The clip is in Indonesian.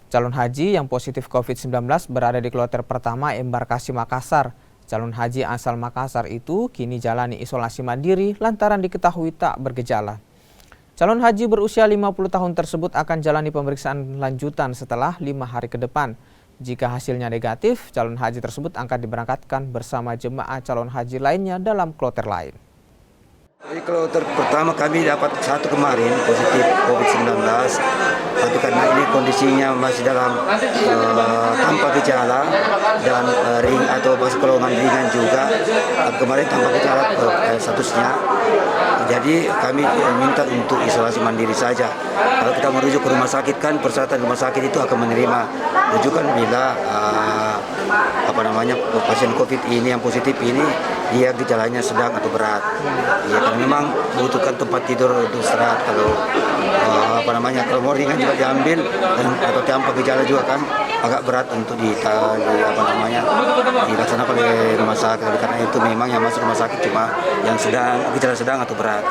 Calon haji yang positif COVID-19 berada di kloter pertama embarkasi Makassar. Calon haji asal Makassar itu kini jalani isolasi mandiri lantaran diketahui tak bergejala. Calon haji berusia 50 tahun tersebut akan jalani pemeriksaan lanjutan setelah 5 hari ke depan. Jika hasilnya negatif, calon haji tersebut akan diberangkatkan bersama jemaah calon haji lainnya dalam kloter lain. Di kloter pertama kami dapat satu kemarin positif COVID-19, tapi karena ini kondisinya masih dalam tanpa gejala dan ring atau masuk golongan ringan juga. Kemarin tanpa gejala statusnya, jadi kami minta untuk isolasi mandiri saja. Kalau kita merujuk ke rumah sakit kan persyaratan rumah sakit itu akan menerima rujukan bila pasien COVID ini yang positif ini dia gejalanya sedang atau berat. Ya, karena memang membutuhkan tempat tidur untuk istirahat. Kalau kalau mau ringan juga diambil atau tanpa gejala juga kan agak berat untuk dilaksanakan oleh rumah sakit. Karena itu memang yang masuk rumah sakit cuma yang gejala sedang atau berat.